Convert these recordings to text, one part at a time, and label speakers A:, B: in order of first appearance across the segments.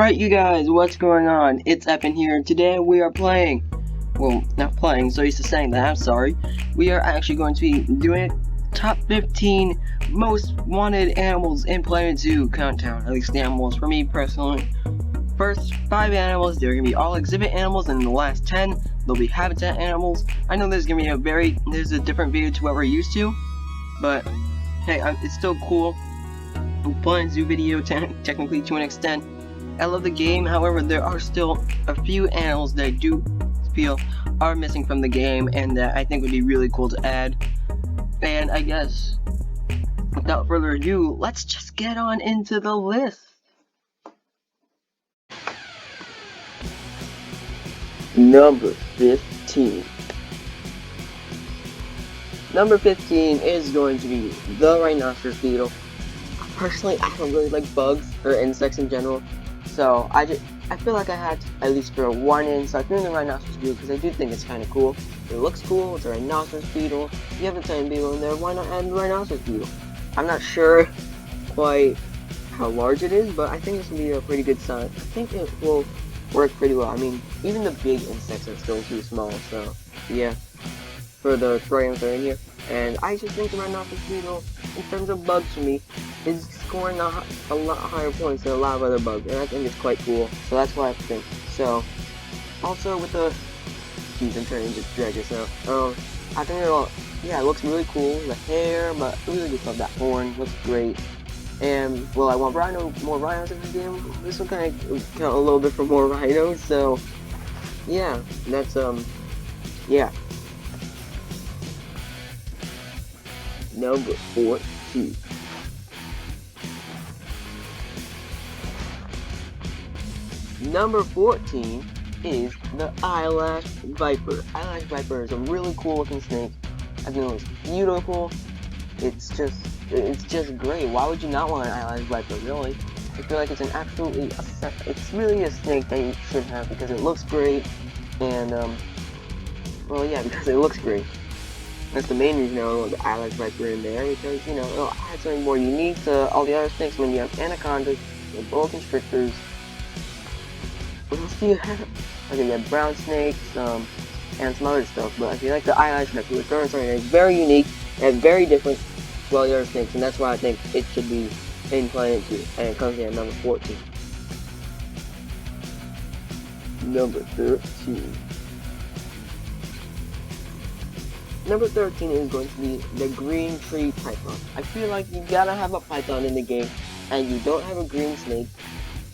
A: Alright you guys, what's going on? It's Evan here, and today we are playing, well, not playing, so used to saying that, I'm sorry. We are actually going to be doing top 15 most wanted animals in Planet Zoo countdown, at least the animals for me personally. First 5 animals, they're going to be all exhibit animals, and in the last 10, they'll be habitat animals. I know there's going to be there's a different video to what we're used to, but hey, it's still cool. Planet Zoo video technically to an extent. I love the game, however, there are still a few animals that I do feel are missing from the game and that I think would be really cool to add. And I guess, without further ado, let's just get on into the list. Number 15. Number 15 is going to be the rhinoceros beetle. Personally, I don't really like bugs or insects in general. So I feel like I had to at least throw one in, so I threw in the rhinoceros beetle because I do think it's kind of cool. It looks cool, it's a rhinoceros beetle. You have a tiny beetle in there, why not add the rhinoceros beetle? I'm not sure quite how large it is, but I think this will be a pretty good size. I think it will work pretty well. I mean, even the big insects are still too small, so yeah, for the aquariums that are in here. And I just think the rhinoceros beetle, in terms of bugs for me, is scoring a lot higher points than a lot of other bugs, and I think it's quite cool. So that's why I think. So, also with the, geez, I'm trying to just drag this out. I think it looks really cool. The hair, but I really just love that horn. Looks great. And well, I want more rhinos in the game. This will kind of count a little bit for more rhinos. So, yeah, that's yeah. Number 14. Number 14 is the eyelash viper. Eyelash viper is a really cool looking snake. I think it looks beautiful. It's just great. Why would you not want an eyelash viper, really? I feel like it's it's really a snake that you should have because it looks great, and well, yeah, because it looks great. That's the main reason I want the eyelash viper in there, because, you know, it'll add something more unique to all the other snakes. When you have anacondas, you have boa constrictors. What else do you have? Okay, you have brown snakes, and some other stuff, but I feel like the eyelash viper is something that's very unique and very different to all the other snakes, and that's why I think it should be in Planet Zoo, and it comes in at number 14. Number 13. Number 13 is going to be the green tree python. I feel like you gotta have a python in the game, and you don't have a green snake.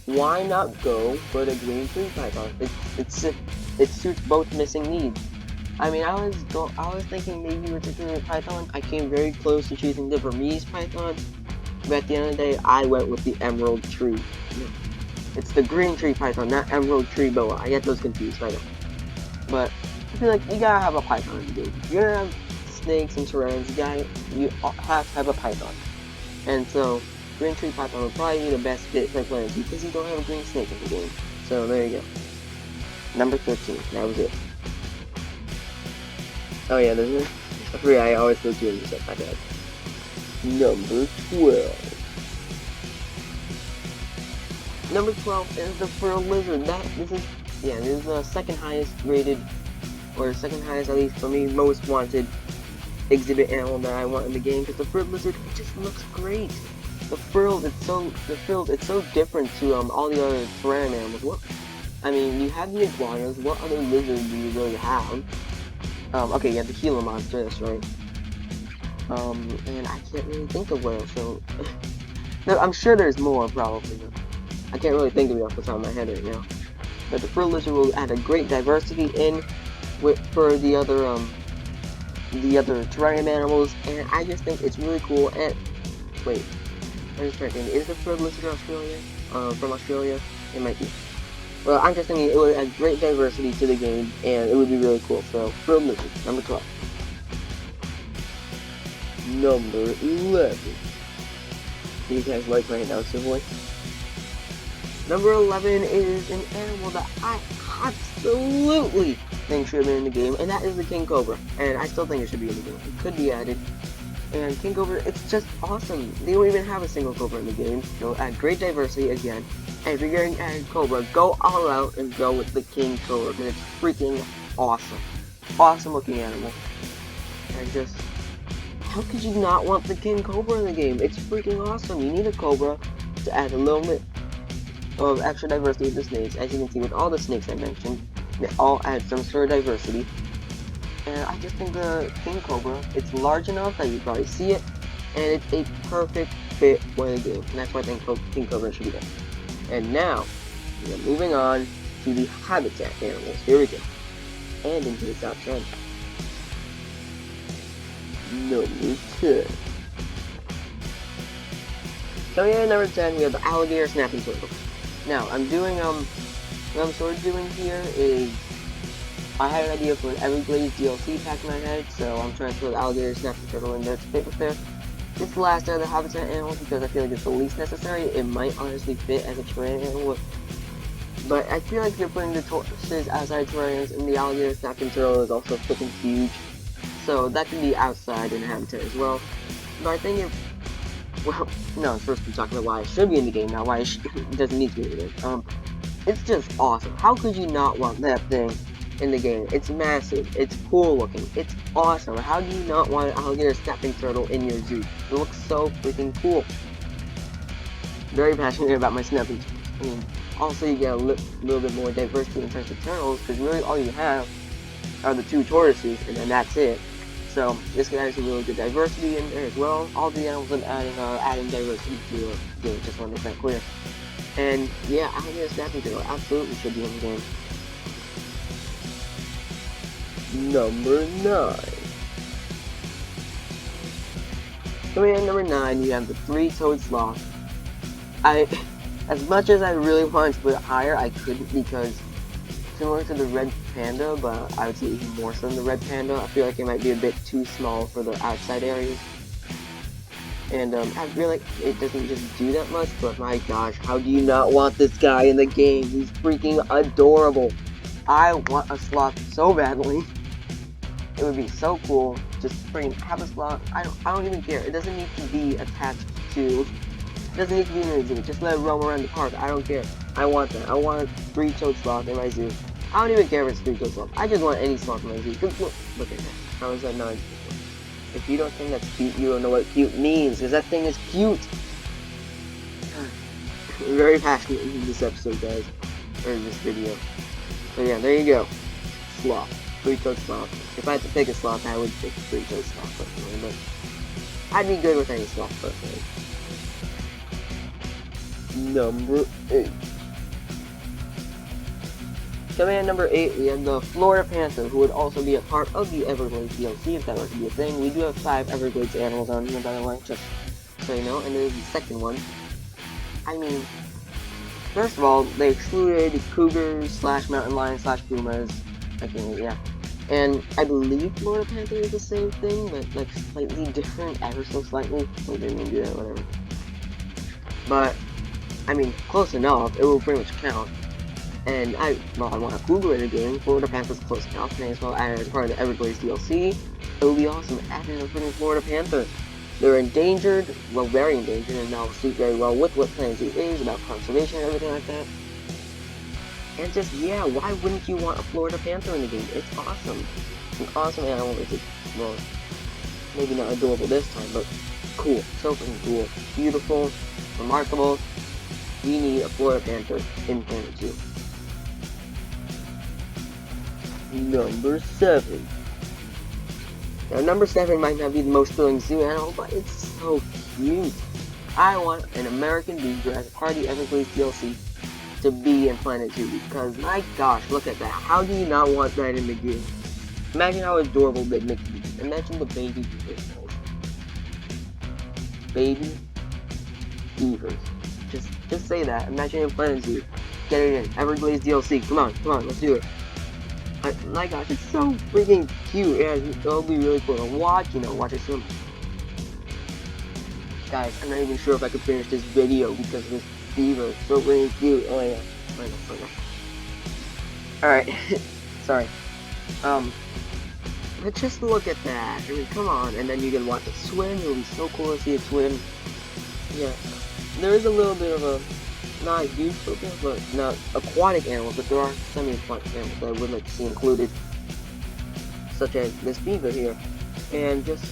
A: Why not go for the green tree python? It suits both missing needs. I mean, I was thinking maybe with the green python, I came very close to choosing the Burmese python, but at the end of the day, I went with the emerald tree. It's the green tree python, not emerald tree boa. I get those confused, I know. But I feel like you gotta have a python in the game. If you're gonna have snakes and terrariums, you have to have a python. And so, green tree python would probably be the best fit for Planet Zoo because you don't have a green snake in the game. So there you go. Number 13. That was it. Oh yeah, there's I forget, I always go doing this at my bad. Number 12. Number 12 is the fur lizard. This is the second highest rated, or second highest, at least for me, most wanted exhibit animal that I want in the game, because the fur lizard, it just looks great. The frill, it's so different to all the other terrarium animals. I mean, you have the iguanas. What other lizard do you really have? Okay, you have the Gila monster, that's right. And I can't really think of what else. So, no, I'm sure there's more probably. But I can't really think of it off the top of my head right now. But the frill lizard will add a great diversity in for the other terrarium animals, and I just think it's really cool. And wait. I'm just thinking, is the fur lizard Australia? From Australia? It might be. Well, I'm just thinking it would add great diversity to the game, and it would be really cool. So, fur lizard, number 12. Number 11. Do you guys like my announcement voice? Number 11 is an animal that I absolutely think should have been in the game, and that is the king cobra. And I still think it should be in the game. It could be added. And king cobra, it's just awesome. They don't even have a single cobra in the game. They'll add great diversity again. And if you're getting a cobra, go all out and go with the king cobra, because it's freaking awesome. Awesome looking animal. And just, how could you not want the king cobra in the game? It's freaking awesome. You need a cobra to add a little bit of extra diversity with the snakes. As you can see with all the snakes I mentioned, they all add some sort of diversity. And I just think the king cobra, it's large enough that you probably see it, and it's a perfect fit for the game. And that's why I think king cobra should be there. And now, we are moving on to the habitat animals. Here we go. And into the top 10. Number 10. Coming in at number 10, we have the alligator snapping turtle. Now, I'm doing, what I'm sort of doing here is, I had an idea for an Everglades DLC pack in my head, so I'm trying to throw the alligator snapping turtle in there to fit with there. It's the last of the habitat animals because I feel like it's the least necessary. It might honestly fit as a terrain animal, but I feel like if you're putting the tortoises outside terrains, and the alligator snapping turtle is also freaking huge, so that can be outside in the habitat as well. But I think if, well, no, first we're talking about why it should be in the game, not why it doesn't need to be in the game. It's just awesome. How could you not want that thing in the game? It's massive, it's cool looking, it's awesome. How do you not want an alligator snapping turtle in your zoo? It looks so freaking cool. Very passionate about my snapping turtles. I mean, also you get a little bit more diversity in terms of turtles, because really all you have are the two tortoises, and then that's it. So this can add some really good diversity in there as well. All the animals I'm adding are adding diversity to the game, just want to make that clear. And yeah, alligator snapping turtle absolutely should be in the game. Number 9. Coming in at number 9, you have the three-toed sloth. As much as I really wanted to put it higher, I couldn't, because similar to the red panda, but I would say even more so than the red panda, I feel like it might be a bit too small for the outside areas. And I feel like it doesn't just do that much, but my gosh, how do you not want this guy in the game? He's freaking adorable. I want a sloth so badly. It would be so cool. Just freaking have a sloth. I don't even care. It doesn't need to be attached to. It doesn't need to be in a zoo. Just let it roam around the park. I don't care. I want that. I want a three-toed sloth in my zoo. I don't even care if it's three-toed sloth. I just want any sloth in my zoo. Look at that. How is that not? If you don't think that's cute, you don't know what cute means, because that thing is cute. I'm very passionate in this episode, guys, or in this video. So yeah, there you go. Sloth. Three-toed sloth. If I had to pick a sloth, I would pick a three-toed sloth personally, but I'd be good with any sloth personally. Number 8. Coming in at number 8, we have the Florida panther, who would also be a part of the Everglades DLC, if that were to be a thing. We do have 5 Everglades animals on here, by the way, just so you know, and there's the second one. I mean, first of all, they excluded cougars / mountain lions / pumas. I think, yeah. And I believe Florida panther is the same thing, but like slightly different, ever so slightly. So they didn't do that, whatever. But I mean, close enough. It will pretty much count. And I want a cougar in the game. Florida panther's close enough. May as well add it as part of the Everglades DLC. It would be awesome adding a freaking Florida panther. They're endangered, well, very endangered, and that will suit very well with what Planet Zoo is about conservation and everything like that. And just, yeah, why wouldn't you want a Florida panther in the game? It's awesome. It's an awesome animal. It's, well, maybe not adorable this time, but cool. So freaking cool. Beautiful. Remarkable. We need a Florida panther in Planet Zoo. Number 7. Now, number 7 might not be the most thrilling zoo animal, but it's so cute. I want an American beaver as a part of the Everglades DLC to be in Planet Zoo, because my gosh, look at that. How do you not want that in the game? Imagine how adorable they'd make the beaver. Imagine the baby beavers. Baby beavers. Just say that. Imagine in Planet Zoo. Get it in. Everglades DLC. Come on, let's do it. My gosh, it's so freaking cute. Yeah, it'll be really cool to watch, watch it swim. Guys, I'm not even sure if I could finish this video because of this beaver. It's so freaking cute. Oh yeah. Alright. Sorry. But just look at that. I mean, come on. And then you can watch it swim. It'll be so cool to see it swim. Yeah. There is a little bit of a not huge focus, but not aquatic animals, but there are semi-aquatic animals that I would like to see included, such as this beaver here. And just,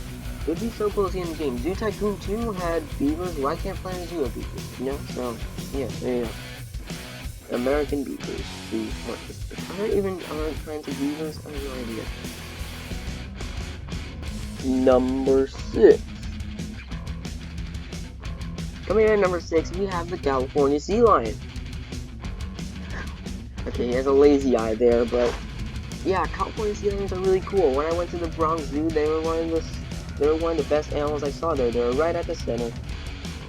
A: it would be so cool to see in the game. Zoo Tycoon 2 had beavers, why can't Planet Zoo have beavers, you know? So, yeah, there you go. American beavers. Are there even other kinds of beavers? I have no idea. Number 6. Coming in at number 6, we have the California sea lion. Okay, he has a lazy eye there, but yeah, California sea lions are really cool. When I went to the Bronx Zoo, they were one of the best animals I saw there. They were right at the center,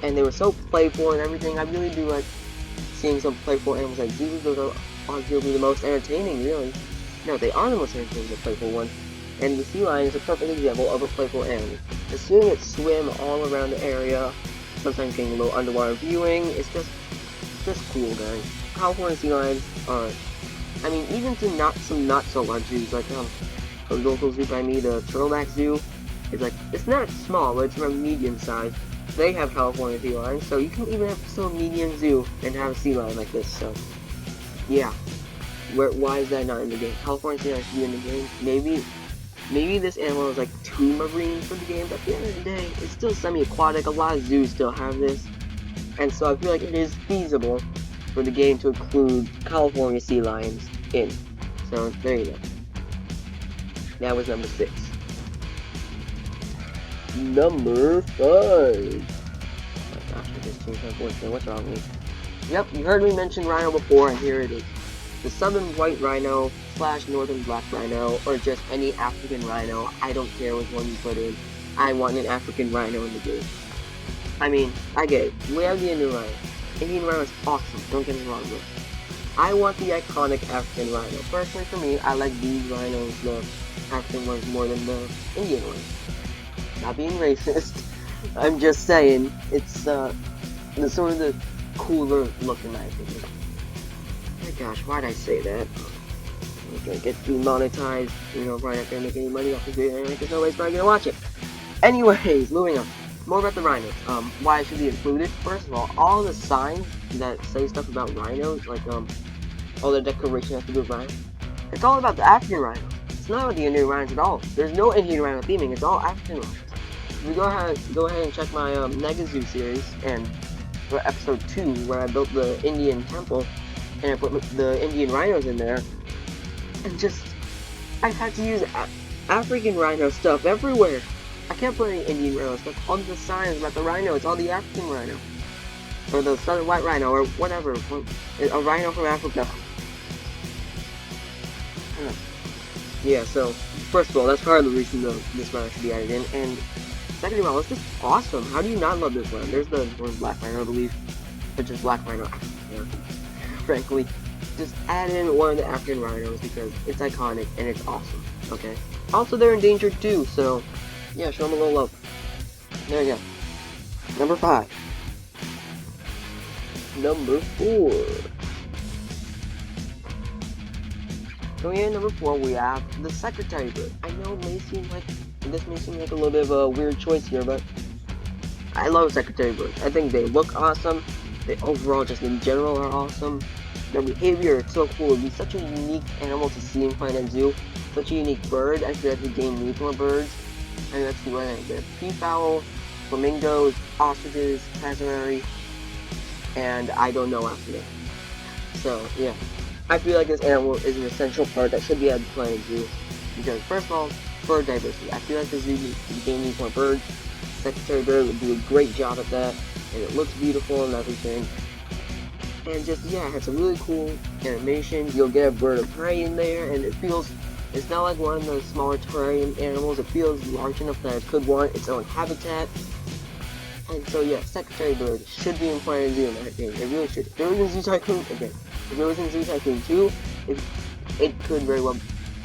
A: and they were so playful and everything. I really do like seeing some playful animals at zoos. Those are arguably the most entertaining, really. No, they are the most entertaining, the playful one. And the sea lion is a perfect example of a playful animal. Just seeing it swim all around the area, sometimes getting a little underwater viewing, it's just cool, guys. California sea lions are, I mean, even to some not so large zoos, like the local zoo by me, the Turtleback Zoo, is like, it's not small, but it's around medium size. They have California sea lions, so you can even have still a medium zoo and have a sea lion like this, so, yeah. Why is that not in the game? California sea lions should be in the game. Maybe this animal is like too marine for the game, but at the end of the day, it's still semi-aquatic. A lot of zoos still have this, and so I feel like it is feasible for the game to include California sea lions in. So there you go. That was number 6. Number 5. Oh my gosh, I just changed my voice there. What's wrong with me? Yep, you heard me mention rhino before, and here it is. The southern white rhino / northern black rhino, or just any African rhino. I don't care which one you put in. I want an African rhino in the game. I mean, I get it. We have the Indian rhino. Indian rhino is awesome, don't get me wrong, but I want the iconic African rhino. Personally, for me, I like these rhinos, the African ones, more than the Indian ones. Not being racist, I'm just saying, it's the sort of the cooler look in my opinion. Oh my gosh, why'd I say that? I'm gonna get demonetized, you know, right after I make any money off the video, because nobody's probably gonna watch it. Anyways, moving on. More about the rhinos. Why it should be included. First of all the signs that say stuff about rhinos, like all the decoration has to do with rhinos, it's all about the African rhinos. It's not about the Indian rhinos at all. There's no Indian rhino theming. It's all African rhinos. If you go ahead and check my Megazoo series and episode 2, where I built the Indian temple and I put the Indian rhinos in there, and just I had to use African rhino stuff everywhere. I can't put any Indian rhino stuff on the signs about the rhino. It's all the African rhino, or the southern white rhino, or whatever. A rhino from Africa. Yeah. So first of all, that's part of the reason this rhino should be added in, and second of all, it's just awesome. How do you not love this one? There's the black rhino, I believe, or just black rhino. Yeah. Frankly, just add in one of the African rhinos because it's iconic and it's awesome. Okay. Also, they're endangered too, so. Yeah, show them a little love. There you go. Number 5. Number 4. So yeah, number 4 we have the secretary bird. I know this may seem like a little bit of a weird choice here, but I love secretary birds. I think they look awesome. They overall, just in general, are awesome. Their behavior is so cool. It'd be such a unique animal to see in Planet Zoo. Such a unique bird. I feel like the game needs more birds. I mean, let's see what I get. Peafowl, flamingos, ostriches, cassowary, and I don't know after that. So, yeah. I feel like this animal is an essential part that should be added to Planet Zoo. Because, first of all, bird diversity. I feel like the game needs more birds. Secretary bird would do a great job at that. And it looks beautiful and everything. And just, yeah, it has some really cool animation. You'll get a bird of prey in there, and it's not like one of the smaller terrarium animals. It feels large enough that it could want its own habitat. And so yeah, secretary bird should be in Planet Zoo in my opinion. It really should. If it was in Zoo Tycoon, again, if it was in Zoo Tycoon 2, it could very well,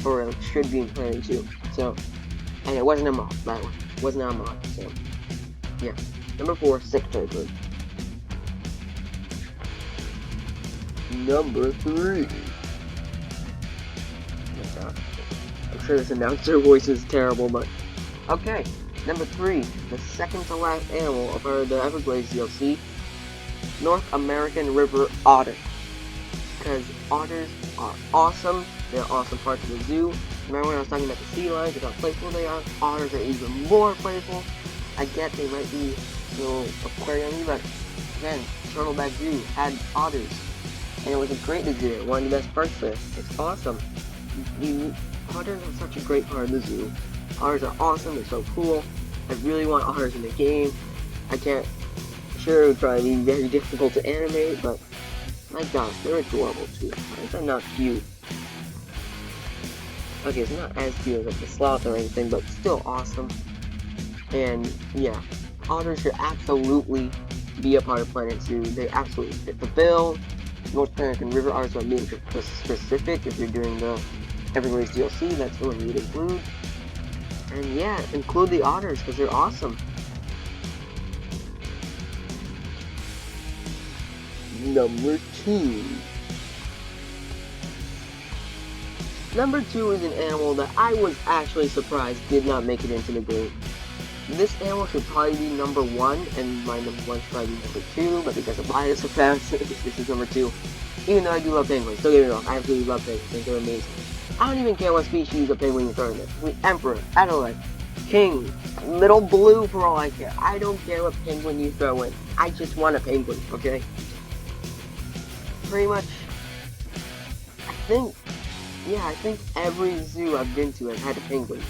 A: or should be in Planet Zoo. So, and it wasn't a mod, by the way. It was not a mod, so, yeah. Number 4, secretary bird. Number 3. Oh my god. I'm sure this announcer voice is terrible, but okay. Number 3, the second to last animal of the Everglades DLC, North American river otter. Because otters are awesome. They're awesome parts of the zoo. Remember when I was talking about the sea lions and how playful they are? Otters are even more playful. I get they might be a little aquarium-y, but again, Turtleback Zoo had otters. And it was a great zoo, one of the best parts there. It's awesome. Otters are such a great part of the zoo. Otters are awesome, they're so cool. I really want otters in the game. I can't, sure it would probably be very difficult to animate, but my gosh, they're adorable too. They're not cute. Okay, it's not as cute as like the sloth or anything, but still awesome. And yeah, otters should absolutely be a part of Planet Zoo. They absolutely fit the bill. North American river otters are being specific. If you're doing the Everglades DLC, that's what you would include. And yeah, include the otters because they're awesome. Number 2. Number 2 is an animal that I was actually surprised did not make it into the game. This animal should probably be number 1, and my number 1 should probably be number 2, but because of bias of fans, this is number 2. Even though I do love penguins, don't get me wrong, I absolutely love penguins, I think they're amazing. I don't even care what species of penguin you throw in there. Emperor, Adelaide, King, Little Blue for all I care. I don't care what penguin you throw in. I just want a penguin, okay? Pretty much, I think every zoo I've been to has had a penguin.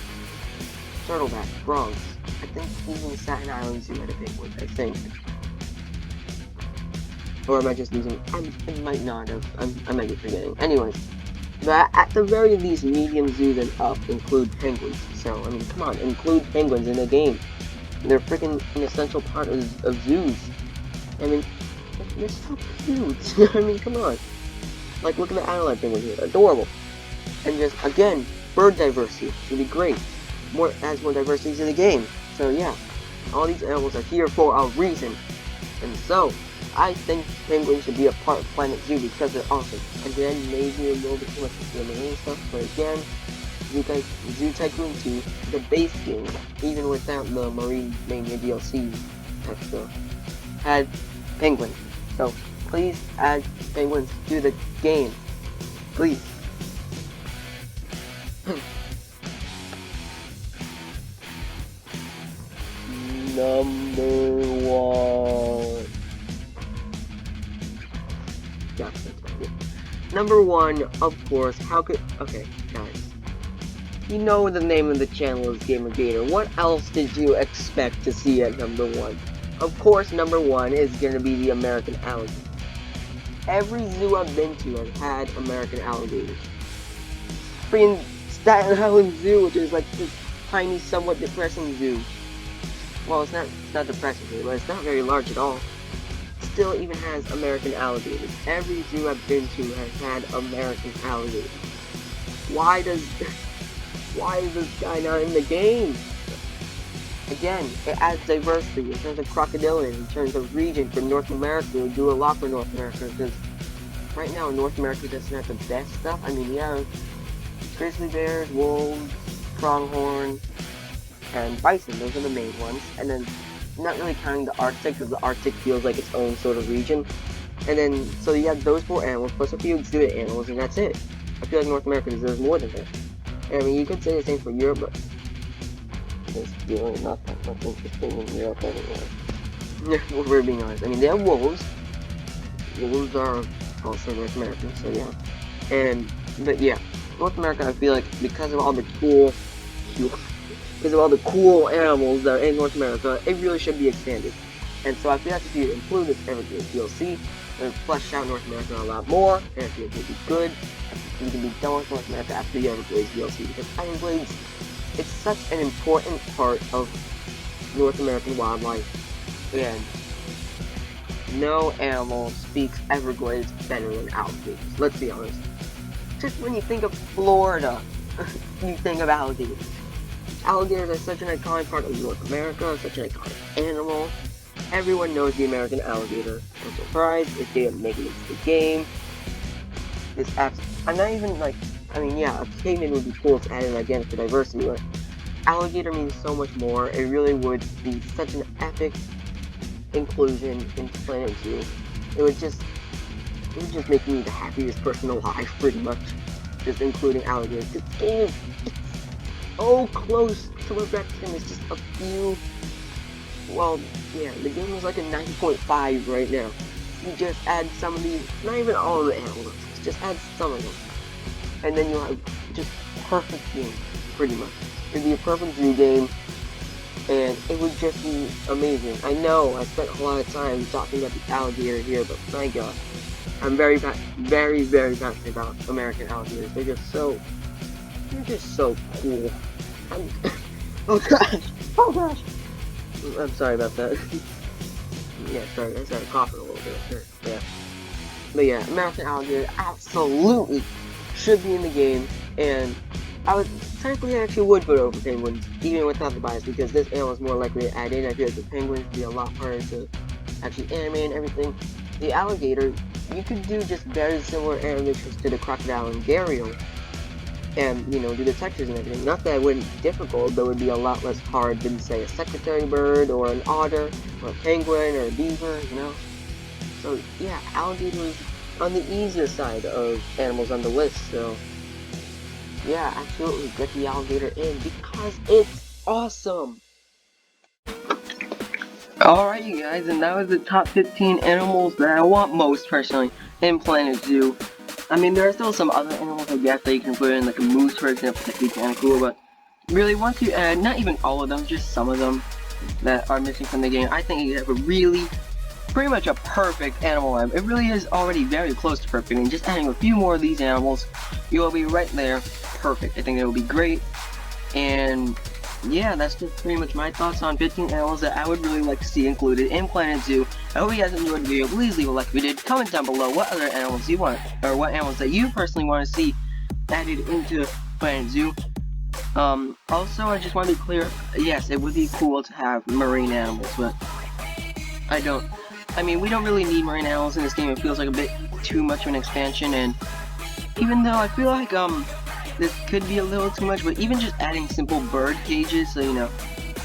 A: Turtleback, Bronx. I think even Staten Island Zoo had a penguin, I think. Or am I just losing? I might not have. I might be forgetting. Anyways, but at the very least, medium zoos and up include penguins. So, I mean, come on, include penguins in the game. They're freaking an essential part of zoos. I mean, they're so cute. I mean, come on. Like, look at the Adelaide penguin here. Adorable. And just, again, bird diversity. Should be great. Adds more diversity to the game. So, yeah. All these animals are here for a reason. And so, I think penguins should be a part of Planet Zoo because they're awesome. Again, maybe a little bit too much of the marine stuff, but again, Zoo Tycoon 2, the base game, even without the Marine Mania DLC extra, had penguins. So, please add penguins to the game. Please. Number 1. Yeah, number 1, of course, okay, guys. You know the name of the channel is Gamergator. What else did you expect to see at number 1? Of course, number 1 is gonna be the American alligator. Every zoo I've been to has had American alligators. Freaking Staten Island Zoo, which is like this tiny, somewhat depressing zoo. Well, it's not depressing, but it's not very large at all. Still even has American alligators. Every zoo I've been to has had American alligators. Why is this guy not in the game? Again, it adds diversity in terms of crocodilian, in terms of region for North America. We do a lot for North America because right now North America doesn't have the best stuff. I mean, yeah, grizzly bears, wolves, pronghorn, and bison. Those are the main ones. And then, not really counting the Arctic, because the Arctic feels like its own sort of region. And then, so you have those 4 animals, plus a few exhibit animals, and that's it. I feel like North America deserves more than that. And, I mean, you could say the same for Europe, but there's really not that much interesting in Europe anyway. If we're being honest. I mean, they have wolves. Wolves are also North American, so yeah. But yeah, North America, I feel like, because of all the cool animals that are in North America, it really should be expanded. And so I feel like if you include this Everglades DLC, it would flesh out North America a lot more, and I feel like it would be good. You can be done with North America after the Everglades DLC, because Everglades, it's such an important part of North American wildlife, and no animal speaks Everglades better than alligators. Let's be honest. Just when you think of Florida, you think of alligators. Alligators are such an iconic part of North America, such an iconic animal. Everyone knows the American alligator. I'm surprised it didn't make it into the game. I'm not even like, I mean, yeah, a caiman would be cool to add in again for diversity, but alligator means so much more. It really would be such an epic inclusion into Planet Zoo. it would just make me the happiest person alive, pretty much. Just including alligators. This game is so close to perfection. It's just a few. Well, yeah, the game is like a 9.5 right now. You just add some of these, not even all of the animals, just add some of them. And then you'll have just perfect game, pretty much. It'd be a perfect zoo game, and it would just be amazing. I know I spent a lot of time talking about the alligator here, but my god, I'm very, very passionate about American alligators. They're just so cool. Oh gosh. I'm sorry about that. Yeah, sorry, I started coughing a little bit. Sure, yeah. But yeah, American alligator absolutely should be in the game, and I would technically actually would put over penguins, even without the bias, because this animal is more likely to add in. I feel like the penguins would be a lot harder to actually animate and everything. The alligator, you could do just very similar animations to the crocodile and gharial, and, you know, do the textures and everything. Not that it wouldn't be difficult, but it would be a lot less hard than, say, a secretary bird, or an otter, or a penguin, or a beaver, you know? So, yeah, alligator is on the easier side of animals on the list, so yeah, absolutely get the alligator in, because it's awesome! Alright, you guys, and that was the top 15 animals that I want most, personally, in Planet Zoo. I mean, there are still some other animals, I guess, that you can put in, like a moose, for example, that would be kind of cool, but really, once you add, not even all of them, just some of them that are missing from the game, I think you have a really, pretty much a perfect animal lab. It really is already very close to perfect, and just adding a few more of these animals, you will be right there, perfect. I think it will be great, and yeah, that's just pretty much my thoughts on 15 animals that I would really like to see included in Planet Zoo. I hope you guys enjoyed the video. Please leave a like if you did. Comment down below what other animals you want, or what animals that you personally want to see added into Planet Zoo. Also, I just want to be clear, yes, it would be cool to have marine animals, but I mean, we don't really need marine animals in this game. It feels like a bit too much of an expansion, and even though I feel like, this could be a little too much, but even just adding simple bird cages, so, you know,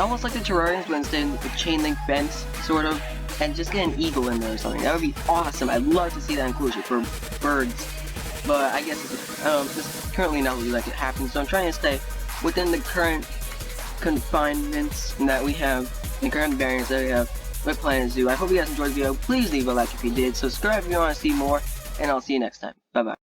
A: almost like the terrariums, but instead of a chain link fence, sort of, and just get an eagle in there or something. That would be awesome. I'd love to see that inclusion for birds, but I guess it's currently not really like it happens, so I'm trying to stay within the current confinements that we have, the current variants that we have with Planet Zoo. I hope you guys enjoyed the video. Please leave a like if you did, subscribe if you want to see more, and I'll see you next time. Bye bye.